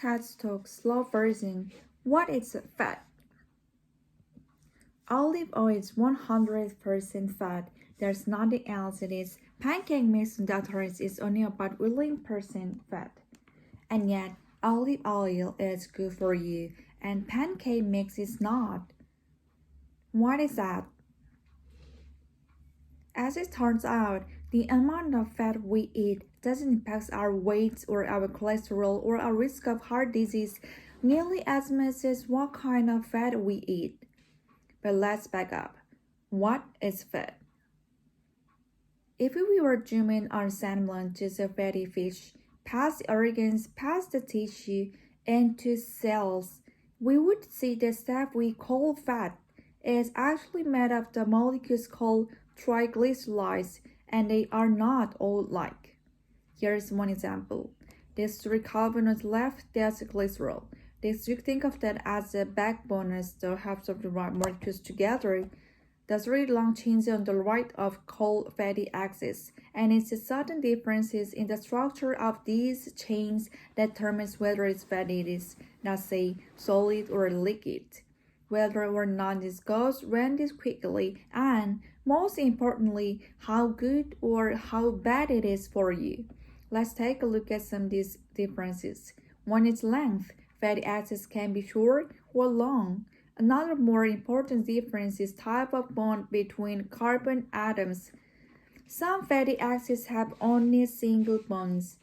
TED Talk slow version. What is fat? Olive oil is 100% fat. There's nothing else it is. Pancake mix doctors is only about 11% fat. And yet, olive oil is good for you, and pancake mix is not. What is that? As it turns out, the amount of fat we eat doesn't impact our weight or our cholesterol or our risk of heart disease nearly as much as what kind of fat we eat. But let's back up. What is fat? If we were zooming on salmon, just a fatty fish, past the organs, past the tissue, into cells, we would see the stuff we call fat is actually made of the molecules called triglycerides, and they are not all alike. Here's one example. There's 3 carbon on the left, there's glycerol. You think of that as the backbone as the halves of the right molecules together. The 3 long chains on the right of called fatty acids, and it's the sudden differences in the structure of these chains that determines whether it's fat it is, let's say, solid or liquid, whether or not it goes around this quickly, and most importantly, how good or how bad it is for you. Let's take a look at some of these differences. One is length. Fatty acids can be short or long. Another more important difference is type of bond between carbon atoms. Some fatty acids have only single bonds.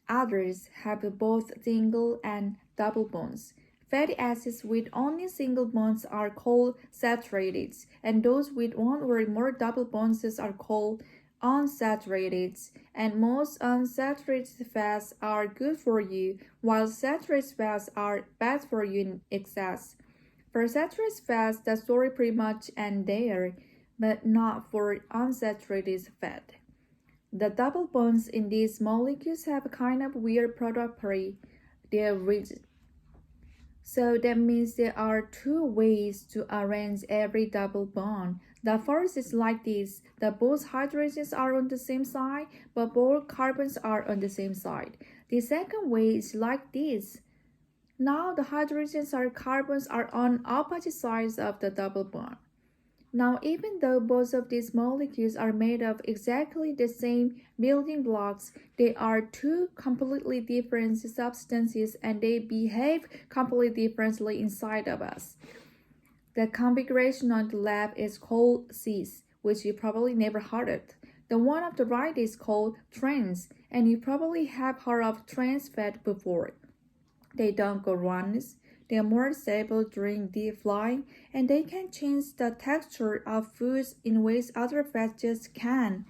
Others have both single and double bonds. Fatty acids with only single bonds are called saturated, and those with one or more double bonds are called unsaturated. And most unsaturated fats are good for you, while saturated fats are bad for you in excess. For saturated fats, the story pretty much ends there, but not for unsaturated fat. The double bonds in these molecules have a kind of weird property. They are rigid. So that means there are 2 ways to arrange every double bond. The first is like this, that both hydrogens are on the same side, but both carbons are on the same side. The second way is like this. Now the hydrogens or carbons are on opposite sides of the double bond. Now, even though both of these molecules are made of exactly the same building blocks, they are 2 completely different substances and they behave completely differently inside of us. The configuration on the left is called cis, which you probably never heard of. The one on the right is called trans, and you probably have heard of trans fat before. They don't go runs. They are more stable during deep flying, and they can change the texture of foods in ways other fats just can.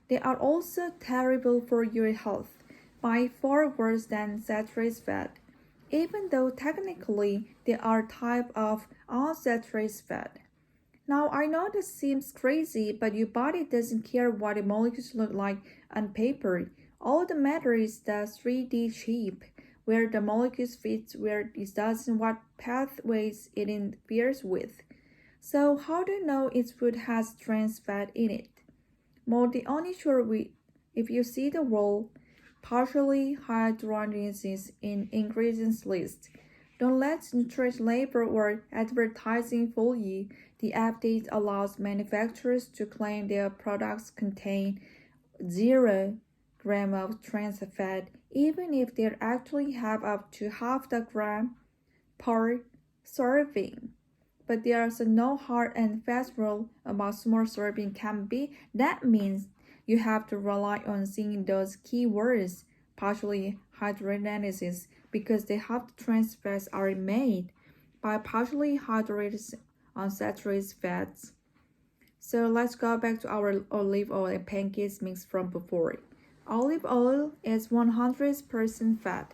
They are also terrible for your health, by far worse than saturated fat, even though technically they are a type of unsaturated fat. Now, I know this seems crazy, but your body doesn't care what the molecules look like on paper. All that matters is the 3D shape, where the molecules fit, where it does, and what pathways it interferes with. So how do you know its food has trans fat in it? Well, the only sure if you see the word partially hydrogenases in ingredients list. Don't let nutrition label or advertising fool you. The FDA allows manufacturers to claim their products contain 0 gram of trans fat, even if they actually have up to half the gram per serving. But there's no hard and fast rule about small serving can be. That means you have to rely on seeing those keywords, partially hydrogenases, because they have the trans fats are made by partially hydrogenated unsaturated fats. So let's go back to our olive oil and pancakes mix from before. Olive oil is 100% fat.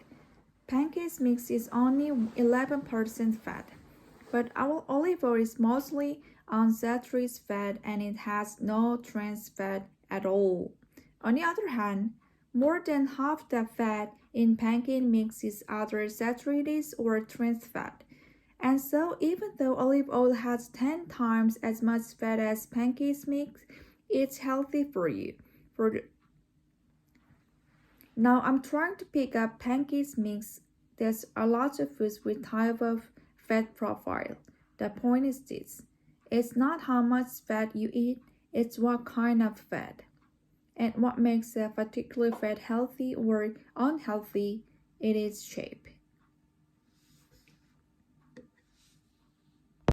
Pancakes mix is only 11% fat. But our olive oil is mostly unsaturated fat and it has no trans fat at all. On the other hand, more than half the fat in pancake mix is either saturated or trans fat. And so even though olive oil has 10 times as much fat as pancake mix, it's healthy for you. Now I'm trying to pick up pancake mix There's a lot of foods with type of fat profile. The point is this. It's not how much fat you eat, it's what kind of fat. And what makes a particular fat healthy or unhealthy, it is shape.